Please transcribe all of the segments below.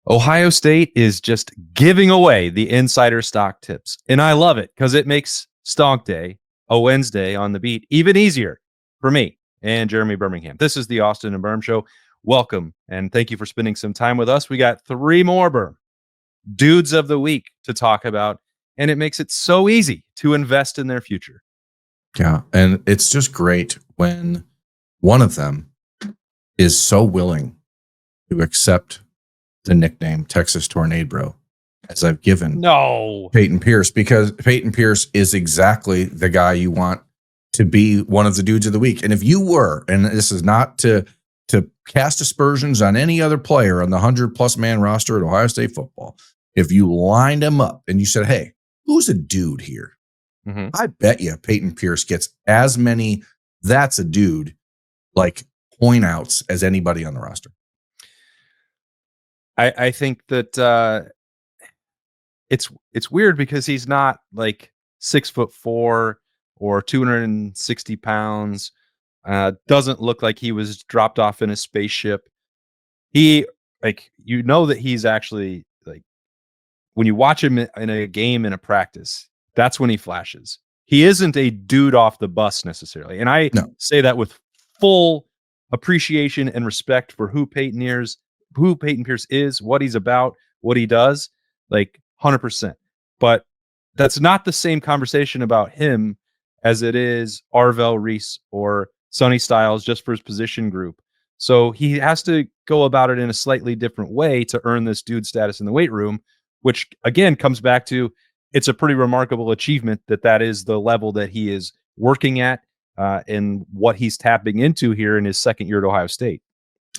Ohio State is just giving away the insider stock tips. And I love it because it makes Stonk Day, a Wednesday on the beat, even easier for me and Jeremy Birmingham. This is the Austin and Birm Show. Welcome, and thank you for spending some time with us. We got three more Birm dudes of the week to talk about, and it makes it so easy to invest in their future. Yeah, and it's just great when one of them is so willing to accept the nickname Texas Tornado as I've given Peyton Pierce, because Peyton Pierce is exactly the guy you want to be one of the dudes of the week. And if you were, and this is not to cast aspersions on any other player on the 100-plus man roster at Ohio State football, if you lined him up and you said, hey, who's a dude here? Mm-hmm. I bet you Peyton Pierce gets as many that's a dude like point outs as anybody on the roster. I think that it's weird because he's not like 6'4" or 260 pounds. Doesn't look like he was dropped off in a spaceship. He that he's actually like, when you watch him in a game, in a practice, that's when he flashes. He isn't a dude off the bus necessarily. And I say that with full appreciation and respect for who Peyton Pierce is, what he's about, what he does, like 100%. But that's not the same conversation about him as it is Arvell Reese or Sonny Styles, just for his position group. So he has to go about it in a slightly different way to earn this dude status in the weight room, which again comes back to, it's a pretty remarkable achievement that is the level that he is working at and what he's tapping into here in his second year at Ohio State.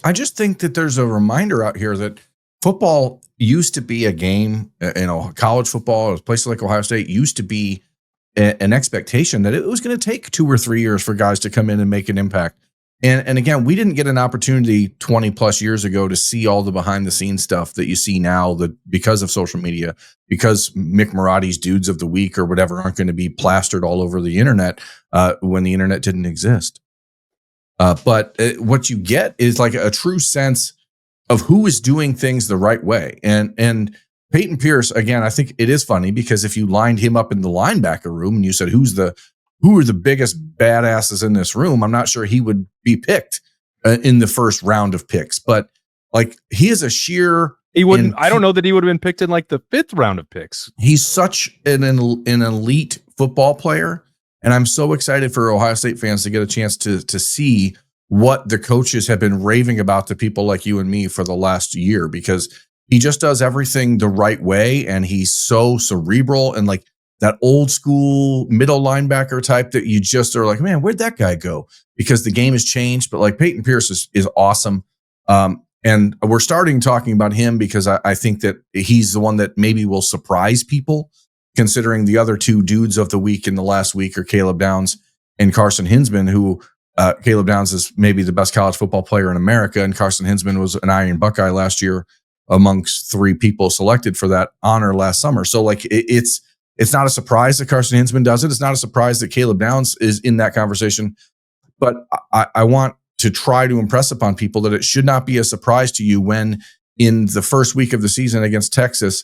I just think that there's a reminder out here that football used to be a game, college football, places like Ohio State used to be an expectation that it was going to take 2 or 3 years for guys to come in and make an impact. And again, we didn't get an opportunity 20 plus years ago to see all the behind the scenes stuff that you see now, that because of social media, because Mick Marotti's dudes of the week or whatever aren't going to be plastered all over the internet when the internet didn't exist. But what you get is like a true sense of who is doing things the right way. And Peyton Pierce, again, I think it is funny because if you lined him up in the linebacker room and you said, who are the biggest badasses in this room, I'm not sure he would be picked in the first round of picks. But like, he is a sheer... He wouldn't. I don't know that he would have been picked in like the 5th round of picks. He's such an elite football player. And I'm so excited for Ohio State fans to get a chance to see what the coaches have been raving about to people like you and me for the last year, because he just does everything the right way. And he's so cerebral and like that old school middle linebacker type that you just are like, man, where'd that guy go? Because the game has changed. But like, Peyton Pierce is awesome. And we're starting talking about him because I think that he's the one that maybe will surprise people, considering the other 2 dudes of the week in the last week are Caleb Downs and Carson Hinsman, who Caleb Downs is maybe the best college football player in America. And Carson Hinsman was an Iron Buckeye last year amongst 3 people selected for that honor last summer. So like it's not a surprise that Carson Hinsman does it. It's not a surprise that Caleb Downs is in that conversation. But I want to try to impress upon people that it should not be a surprise to you when in the first week of the season against Texas,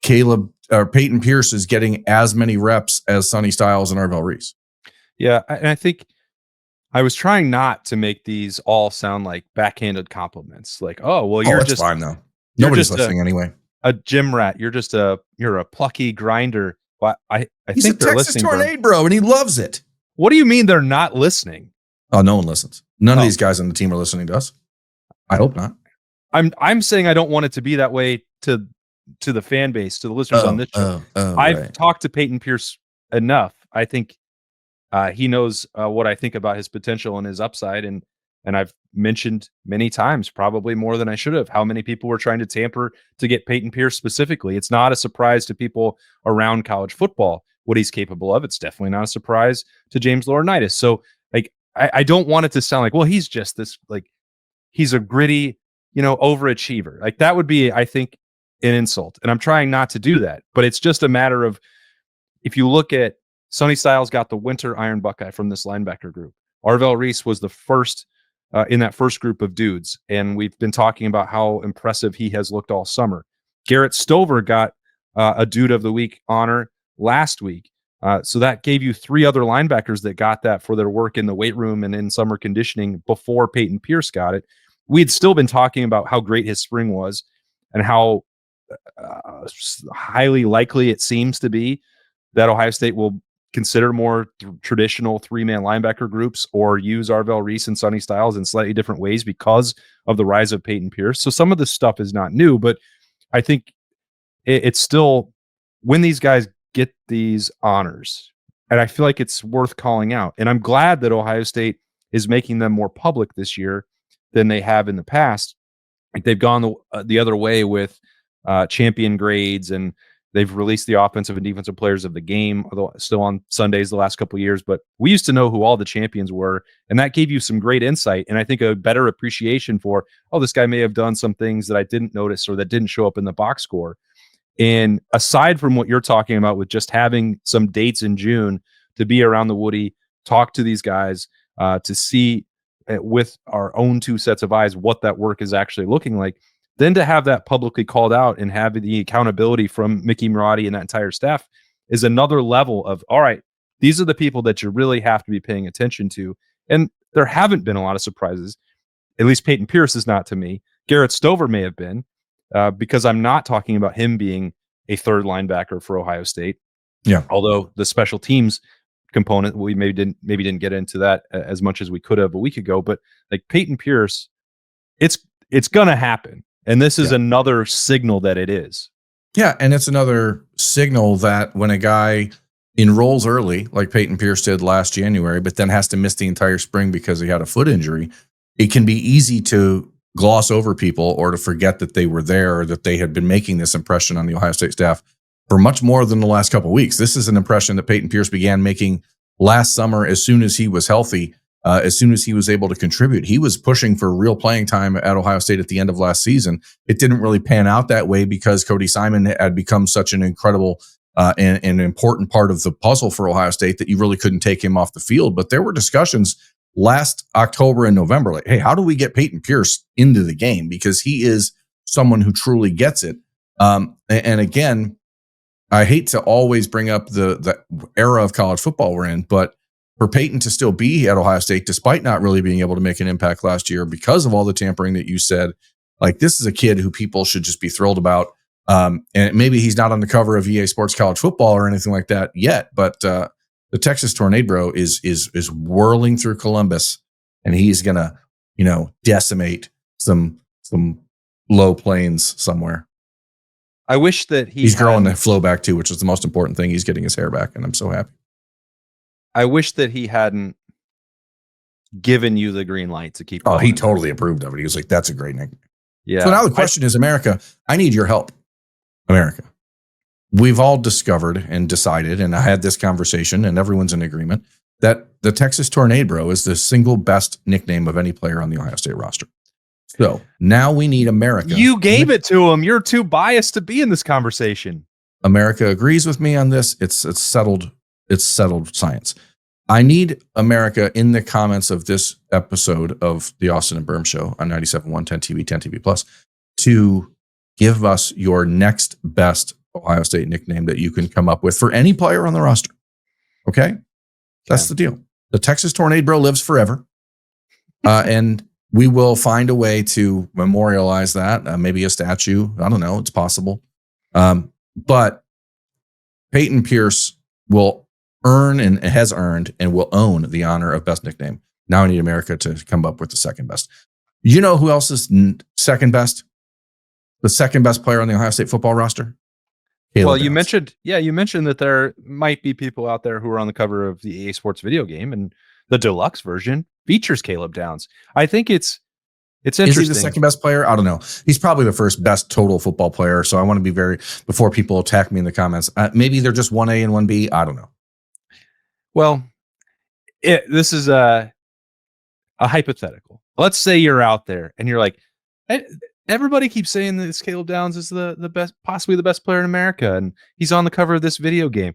Peyton Pierce is getting as many reps as Sonny Styles and Arvell Reese. Yeah, and I think I was trying not to make these all sound like backhanded compliments. Like, oh, well, you're just fine though. Nobody's listening anyway. A gym rat. You're a plucky grinder. But I He's think a they're Texas listening, Tornado, bro, and he loves it. What do you mean they're not listening? Oh, no one listens. None of these guys on the team are listening to us. I hope not. I'm saying I don't want it to be that way to the fan base, to the listeners on this show. I've talked to Peyton Pierce enough. I think he knows what I think about his potential and his upside. And I've mentioned many times, probably more than I should have, how many people were trying to tamper to get Peyton Pierce specifically. It's not a surprise to people around college football what he's capable of. It's definitely not a surprise to James Laurinaitis. So like, I don't want it to sound like, well, he's just this, like, he's a gritty, overachiever. Like that would be, I think, an insult. And I'm trying not to do that, but it's just a matter of, if you look at Sonny Styles got the winter Iron Buckeye from this linebacker group. Arvell Reese was the first in that first group of dudes. And we've been talking about how impressive he has looked all summer. Garrett Stover got a Dude of the Week honor last week. So that gave you 3 other linebackers that got that for their work in the weight room and in summer conditioning before Peyton Pierce got it. We'd still been talking about how great his spring was and how highly likely it seems to be that Ohio State will consider more traditional 3-man linebacker groups or use Arvell Reese and Sonny Styles in slightly different ways because of the rise of Peyton Pierce. So some of this stuff is not new, but I think it's still, when these guys get these honors, and I feel like it's worth calling out. And I'm glad that Ohio State is making them more public this year than they have in the past. Like they've gone the other way with champion grades, and they've released the offensive and defensive players of the game, although still on Sundays the last couple of years. But we used to know who all the champions were, and that gave you some great insight. And I think a better appreciation for, oh, this guy may have done some things that I didn't notice or that didn't show up in the box score. And aside from what you're talking about with just having some dates in June to be around the Woody, talk to these guys, to see with our own 2 sets of eyes what that work is actually looking like, then to have that publicly called out and have the accountability from Mickey Marotti and that entire staff is another level of, all right, these are the people that you really have to be paying attention to. And there haven't been a lot of surprises. At least Peyton Pierce is not to me. Garrett Stover may have been, because I'm not talking about him being a 3rd linebacker for Ohio State. Yeah. Although the special teams component, we maybe didn't get into that as much as we could have a week ago. But like Peyton Pierce, it's going to happen. And this is another signal that it is. Yeah, and it's another signal that when a guy enrolls early, like Peyton Pierce did last January, but then has to miss the entire spring because he had a foot injury, it can be easy to gloss over people or to forget that they were there or that they had been making this impression on the Ohio State staff for much more than the last couple of weeks. This is an impression that Peyton Pierce began making last summer as soon as he was healthy, as soon as he was able to contribute. He was pushing for real playing time at Ohio State at the end of last season. It didn't really pan out that way because Cody Simon had become such an incredible and important part of the puzzle for Ohio State that you really couldn't take him off the field. But there were discussions last October and November, like, hey, how do we get Peyton Pierce into the game? Because he is someone who truly gets it. And again, I hate to always bring up the era of college football we're in, but for Peyton to still be at Ohio State, despite not really being able to make an impact last year because of all the tampering that you said, like, this is a kid who people should just be thrilled about. And maybe he's not on the cover of EA Sports College Football or anything like that yet, but the Texas Tornado is whirling through Columbus, and he's gonna, decimate some low plains somewhere. I wish that he's growing the flow back too, which is the most important thing. He's getting his hair back, and I'm so happy. I wish that he hadn't given you the green light to keep. Oh, he totally approved of it. He was like, "That's a great name." Yeah. So now the question is, America, I need your help. America, we've all discovered and decided, and I had this conversation, and everyone's in agreement that the Texas Tornado is the single best nickname of any player on the Ohio State roster. So now we need America. You gave it to him. You're too biased to be in this conversation. America agrees with me on this. It's settled. It's settled science. I need America in the comments of this episode of the Austin and Birm Show on 97.1, 10 TV, 10 TV Plus to give us your next best Ohio State nickname that you can come up with for any player on the roster. Okay? That's the deal. The Texas Tornado lives forever. And we will find a way to memorialize that. Maybe a statue. I don't know. It's possible. But Peyton Pierce will earn and has earned and will own the honor of best nickname. Now I need America to come up with the second best. You know who else is second best? The second best player on the Ohio State football roster? Caleb you Downs. mentioned that there might be people out there who are on the cover of the EA Sports video game, and the deluxe version features Caleb Downs. I think it's interesting. Is he the second best player? I don't know. He's probably the first best total football player. So I want to be before people attack me in the comments, maybe they're just 1A and 1B. I don't know. Well, this is a hypothetical. Let's say you're out there and you're like, everybody keeps saying that this Caleb Downs is the best, possibly the best player in America, and he's on the cover of this video game.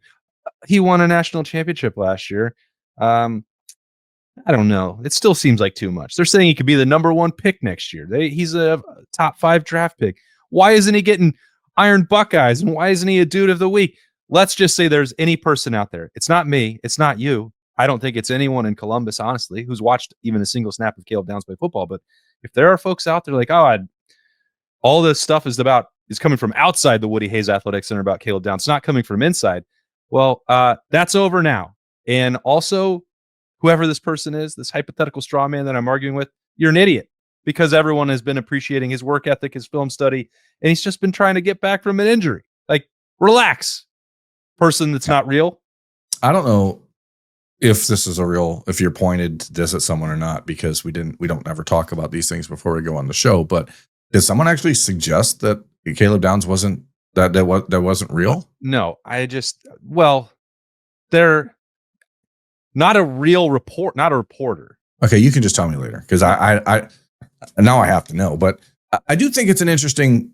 He won a national championship last year. I don't know. It still seems like too much. They're saying he could be the number 1 pick next year. He's a top 5 draft pick. Why isn't he getting Iron Buckeyes? And why isn't he a dude of the week? Let's just say there's any person out there. It's not me. It's not you. I don't think it's anyone in Columbus, honestly, who's watched even a single snap of Caleb Downs play football. But if there are folks out there like, all this stuff is coming from outside the Woody Hayes Athletic Center about Caleb Downs. It's not coming from inside. Well, that's over now. And also, whoever this person is, this hypothetical straw man that I'm arguing with, you're an idiot, because everyone has been appreciating his work ethic, his film study, and he's just been trying to get back from an injury. Like, relax, person that's not real. I don't know if this is if you're pointed this at someone or not, because we don't ever talk about these things before we go on the show, but did someone actually suggest that Caleb Downs wasn't real? No, they're not a real report, not a reporter. Okay, you can just tell me later, because I now I have to know. But I do think it's an interesting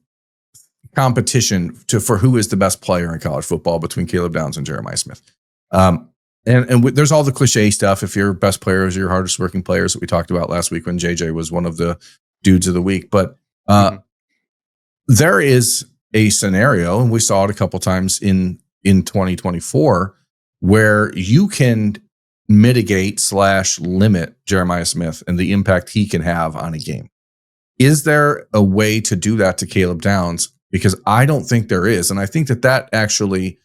competition for who is the best player in college football between Caleb Downs and Jeremiah Smith. And there's all the cliche stuff. If your best player is your hardest working players that we talked about last week when JJ was one of the dudes of the week. But there is a scenario, and we saw it a couple times in 2024, where you can mitigate / limit Jeremiah Smith and the impact he can have on a game. Is there a way to do that to Caleb Downs? Because I don't think there is. And I think that actually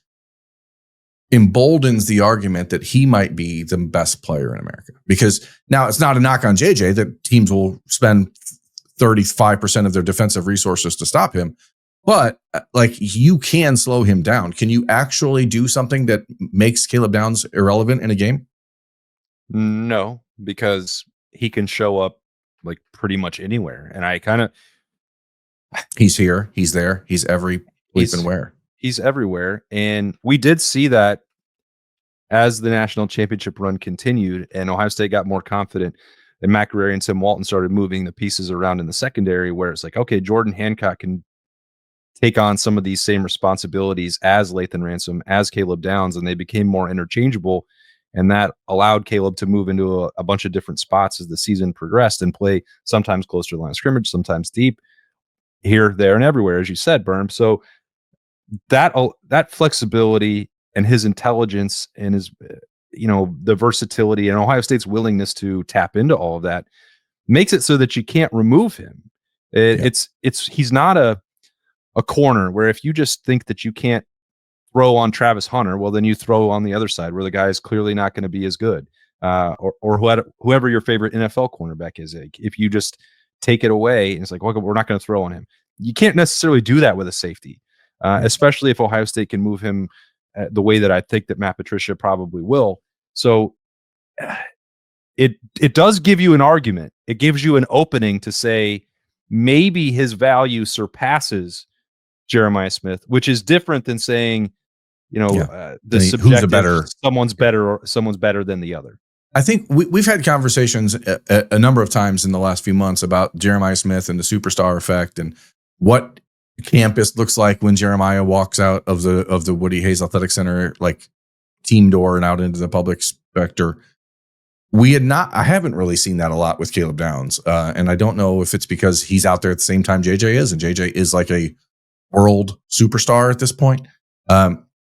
emboldens the argument that he might be the best player in America. Because now it's not a knock on JJ that teams will spend 35% of their defensive resources to stop him. But like, you can slow him down. Can you actually do something that makes Caleb Downs irrelevant in a game? No, because he can show up like pretty much anywhere. And he's here, he's there, he's every bleep and where. He's everywhere. And we did see that as the national championship run continued and Ohio State got more confident, and McInerney and Tim Walton started moving the pieces around in the secondary, where it's like, okay, Jordan Hancock can take on some of these same responsibilities as Lathan Ransom, as Caleb Downs, and they became more interchangeable. And that allowed Caleb to move into a bunch of different spots as the season progressed and play sometimes close to the line of scrimmage, sometimes deep, here, there, and everywhere, as you said, Birm. So that flexibility and his intelligence and his, the versatility and Ohio State's willingness to tap into all of that makes it so that you can't remove him. He's not a corner where if you just think that you can't throw on Travis Hunter, well, then you throw on the other side where the guy is clearly not going to be as good, or whoever your favorite NFL cornerback is. If you just take it away and it's like, well, we're not going to throw on him. You can't necessarily do that with a safety, especially if Ohio State can move him the way that I think that Matt Patricia probably will. So it does give you an argument. It gives you an opening to say maybe his value surpasses Jeremiah Smith, which is different than saying, the subjective, someone's better than the other. I think we've had conversations a number of times in the last few months about Jeremiah Smith and the superstar effect and what campus looks like when Jeremiah walks out of the Woody Hayes Athletic Center, like team door, and out into the public specter. I haven't really seen that a lot with Caleb Downs. And I don't know if it's because he's out there at the same time JJ is, and JJ is like a world superstar at this point.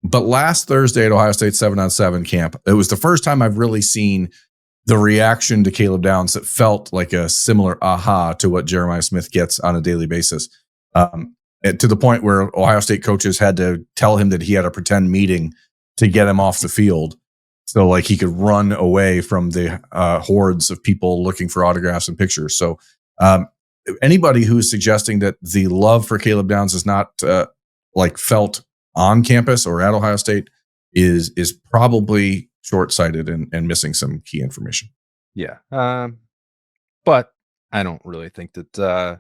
But last Thursday at Ohio State 7-on-7 camp, it was the first time I've really seen the reaction to Caleb Downs that felt like a similar aha to what Jeremiah Smith gets on a daily basis. To the point where Ohio State coaches had to tell him that he had a pretend meeting to get him off the field, so like he could run away from the hordes of people looking for autographs and pictures. So anybody who's suggesting that the love for Caleb Downs is not felt on campus or at Ohio State is probably short-sighted and missing some key information. Yeah. But I don't really think that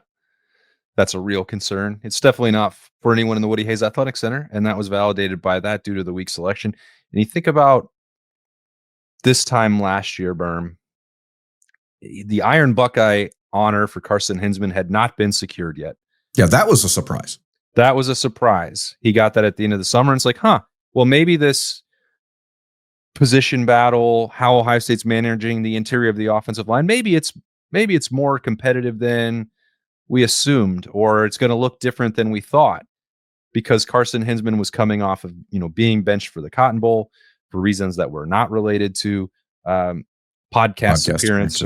that's a real concern. It's definitely not for anyone in the Woody Hayes Athletic Center, and that was validated by that due to the weak selection. And you think about this time last year, Birm, the Iron Buckeye honor for Carson Hinsman had not been secured yet. Yeah, that was a surprise. That was a surprise. He got that at the end of the summer, and it's like, well, maybe this position battle, how Ohio State's managing the interior of the offensive line. Maybe it's more competitive than we assumed, or it's going to look different than we thought, because Carson Hinsman was coming off of being benched for the Cotton Bowl for reasons that were not related to podcast appearance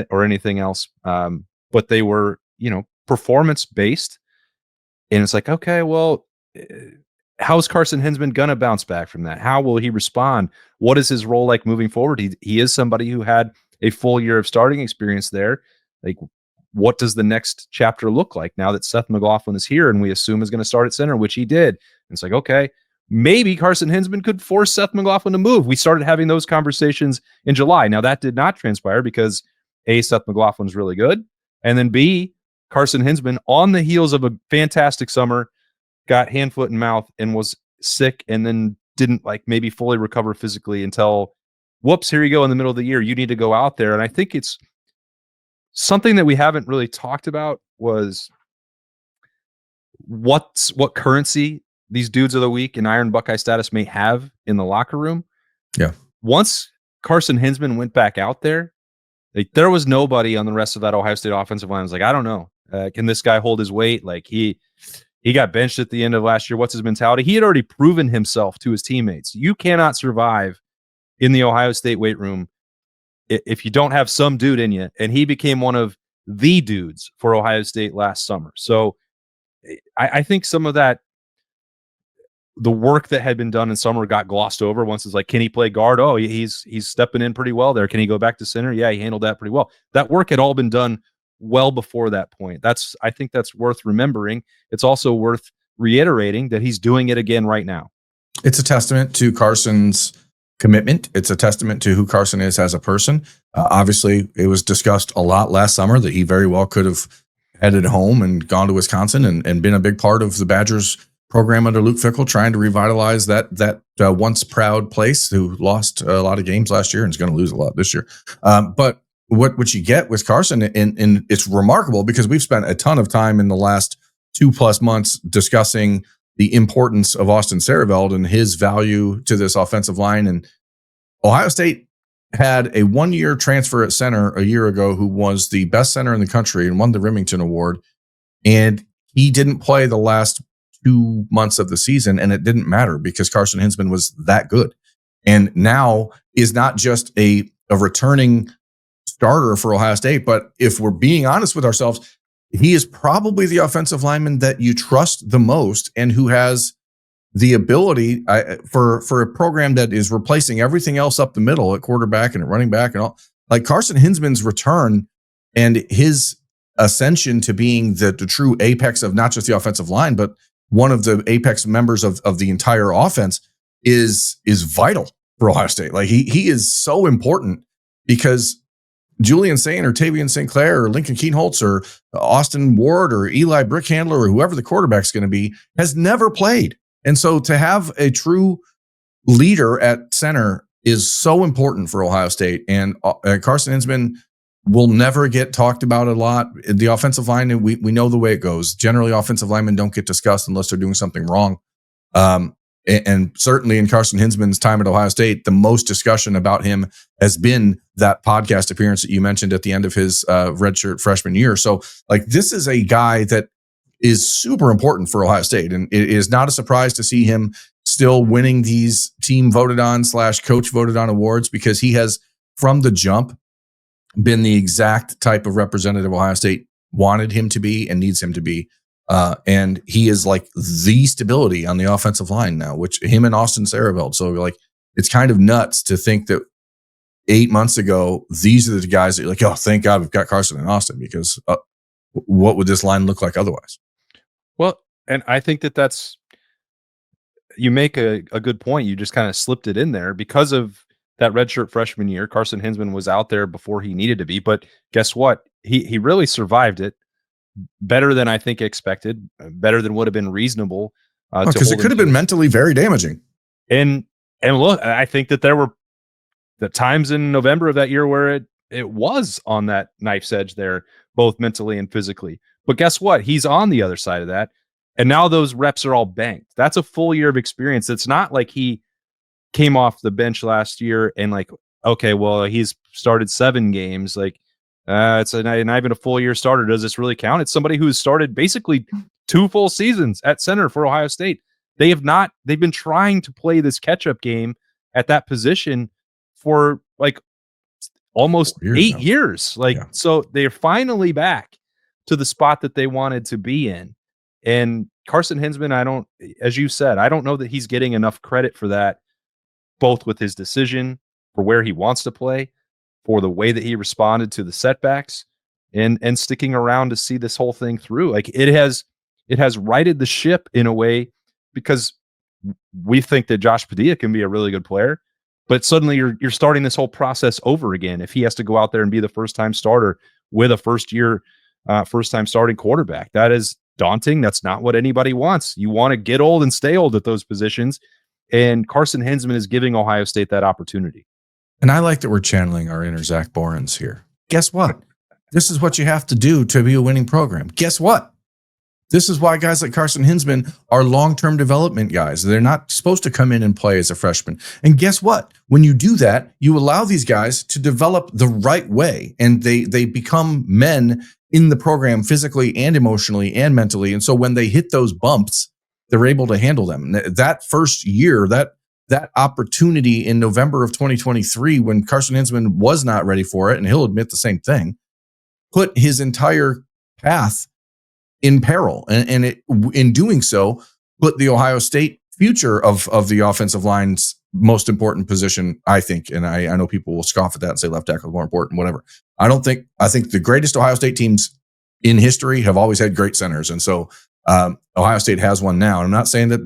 or anything else, but they were performance based. And it's like, okay, well, how's Carson Hinsman going to bounce back from that? How will he respond? What is his role like moving forward? He is somebody who had a full year of starting experience there. Like, what does the next chapter look like now that Seth McLaughlin is here and we assume is going to start at center, which he did? And it's like, okay, maybe Carson Hinsman could force Seth McLaughlin to move. We started having those conversations in July. Now, that did not transpire because A, Seth McLaughlin's really good, and then B, Carson Hinsman, on the heels of a fantastic summer, got hand, foot, and mouth and was sick, and then didn't maybe fully recover physically until, whoops, here you go in the middle of the year. You need to go out there. And I think it's something that we haven't really talked about was what currency these dudes of the week in Iron Buckeye status may have in the locker room. Yeah. Once Carson Hinsman went back out there, there was nobody on the rest of that Ohio State offensive line. I was like, I don't know. Can this guy hold his weight? He got benched at the end of last year. What's his mentality? He had already proven himself to his teammates. You cannot survive in the Ohio State weight room if you don't have some dude in you. And he became one of the dudes for Ohio State last summer. So I think some of that, the work that had been done in summer got glossed over. Once it's like, can he play guard? Oh, he's stepping in pretty well there. Can he go back to center? Yeah, he handled that pretty well. That work had all been done well before that point. I think that's worth remembering. It's also worth reiterating that he's doing it again right now. It's a testament to Carson's commitment. It's a testament to who Carson is as a person. Obviously, it was discussed a lot last summer that he very well could have headed home and gone to Wisconsin and been a big part of the Badgers program under Luke Fickell, trying to revitalize that once proud place who lost a lot of games last year and is going to lose a lot this year. But what you get with Carson, and it's remarkable because we've spent a ton of time in the last 2+ months discussing the importance of Austin Birm and his value to this offensive line. And Ohio State had a 1-year transfer at center a year ago who was the best center in the country and won the Remington Award. And he didn't play the last 2 months of the season, and it didn't matter because Carson Hinsman was that good. And now is not just a returning starter for Ohio State, but if we're being honest with ourselves, he is probably the offensive lineman that you trust the most and who has the ability for a program that is replacing everything else up the middle at quarterback and at running back and all. Like Carson Hinsman's return and his ascension to being the true apex of not just the offensive line, but one of the apex members of the entire offense is vital for Ohio State. Like he is so important because Julian Sain or Tavian St. Clair or Lincoln Keenholz or Austin Ward or Eli Brickhandler or whoever the quarterback's going to be has never played. And so to have a true leader at center is so important for Ohio State. And Carson Hinsman will never get talked about a lot. The offensive line, we know the way it goes. Generally, offensive linemen don't get discussed unless they're doing something wrong. And certainly in Carson Hinsman's time at Ohio State, the most discussion about him has been that podcast appearance that you mentioned at the end of his redshirt freshman year. So this is a guy that is super important for Ohio State. And it is not a surprise to see him still winning these team voted on / coach voted on awards because he has from the jump been the exact type of representative Ohio State wanted him to be and needs him to be. And he is the stability on the offensive line now, which him and Austin Birm. So it's kind of nuts to think that 8 months ago, these are the guys that you're like, oh, thank God we've got Carson and Austin because what would this line look like otherwise? Well, and I think that's, you make a good point. You just kind of slipped it in there because of that redshirt freshman year. Carson Hinsman was out there before he needed to be, but guess what? He really survived it better than I think expected, better than would have been reasonable. Because it could have been mentally very damaging. And look, I think that there were the times in November of that year where it was on that knife's edge there, both mentally and physically. But guess what? He's on the other side of that. And now those reps are all banked. That's a full year of experience. It's not like he came off the bench last year and like, okay, well, he's started 7 games. Like, it's not even a full year starter. Does this really count? It's somebody who's started basically 2 full seasons at center for Ohio State. They've been trying to play this catch-up game at that position for like almost 8 years. Like, so they're finally back to the spot that they wanted to be in. And Carson Hinsman, as you said, I don't know that he's getting enough credit for that, both with his decision for where he wants to play, for the way that he responded to the setbacks, and sticking around to see this whole thing through. Like, it has righted the ship in a way, because we think that Josh Padilla can be a really good player, but suddenly you're starting this whole process over again if he has to go out there and be the first-time starter with a first-time starting quarterback. That is daunting. That's not what anybody wants. You want to get old and stay old at those positions, and Carson Hinsman is giving Ohio State that opportunity. And I like that we're channeling our inner Zach Borens here. Guess what? This is what you have to do to be a winning program. Guess what? This is why guys like Carson Hinsman are long-term development guys. They're not supposed to come in and play as a freshman. And guess what? When you do that, you allow these guys to develop the right way, and they become men in the program physically and emotionally and mentally. And so when they hit those bumps, they're able to handle them. That first year, that opportunity in November of 2023, when Carson Hinsman was not ready for it, and he'll admit the same thing, put his entire path in peril. And it, in doing so, put the Ohio State future of the offensive line's most important position, I think. And I know people will scoff at that and say left tackle is more important, whatever. I think the greatest Ohio State teams in history have always had great centers. And so Ohio State has one now. And I'm not saying that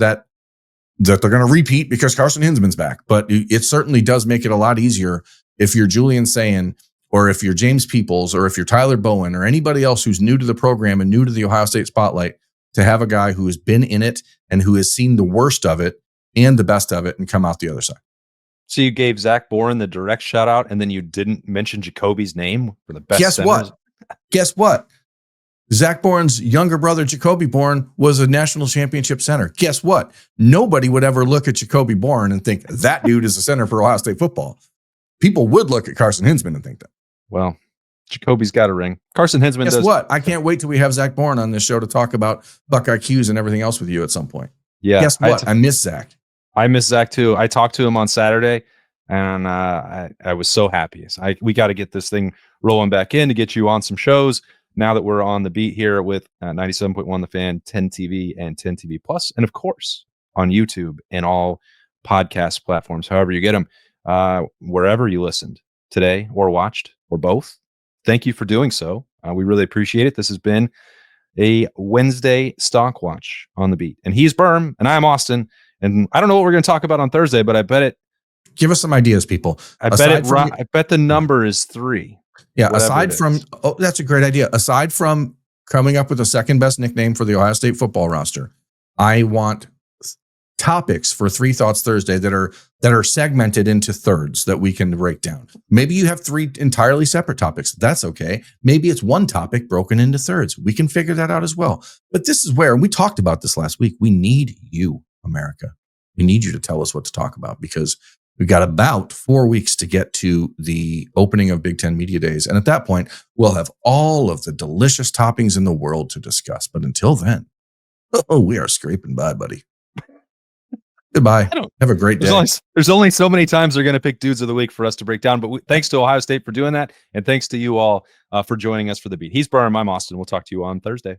they're going to repeat because Carson Hinsman's back, but it certainly does make it a lot easier if you're Julian Sayin, or if you're James Peoples, or if you're Tyler Bowen, or anybody else who's new to the program and new to the Ohio State spotlight, to have a guy who has been in it and who has seen the worst of it and the best of it and come out the other side. So you gave Zach Boren the direct shout out, and then you didn't mention Jacoby's name for the best. Guess what? Zach Boren's younger brother, Jacoby Boren, was a national championship center. Guess what? Nobody would ever look at Jacoby Boren and think that dude is a center for Ohio State football. People would look at Carson Hinsman and think that. Well, Jacoby's got a ring. Carson Hinsman does. Guess what? I can't wait till we have Zach Boren on this show to talk about Buckeye Qs and everything else with you at some point. Yeah. Guess what? I miss Zach. I miss Zach too. I talked to him on Saturday, and I was so happy. We got to get this thing rolling back in to get you on some shows now that we're on the beat here with 97.1 The Fan, 10 TV, and 10 TV Plus, and of course on YouTube and all podcast platforms, however you get them, wherever you listened today or watched or both. Thank you for doing so. We really appreciate it. This has been a Wednesday Stock Watch on the beat, and he's Birm and I'm Austin. And I don't know what we're going to talk about on Thursday, but I bet it. Give us some ideas, people. I bet the number is 3. Yeah. Aside from, that's a great idea. Aside from coming up with a second best nickname for the Ohio State football roster, I want topics for 3 Thoughts Thursday that are segmented into thirds that we can break down. Maybe you have 3 entirely separate topics. That's okay. Maybe it's one topic broken into thirds. We can figure that out as well. But this is where, and we talked about this last week, we need you, America. We need you to tell us what to talk about, because we've got about 4 weeks to get to the opening of Big Ten Media Days. And at that point, we'll have all of the delicious toppings in the world to discuss. But until then, we are scraping by, buddy. Goodbye. Have a great day. There's only so many times they're going to pick dudes of the week for us to break down. But thanks to Ohio State for doing that. And thanks to you all for joining us for the beat. He's Birm. I'm Austin. We'll talk to you on Thursday.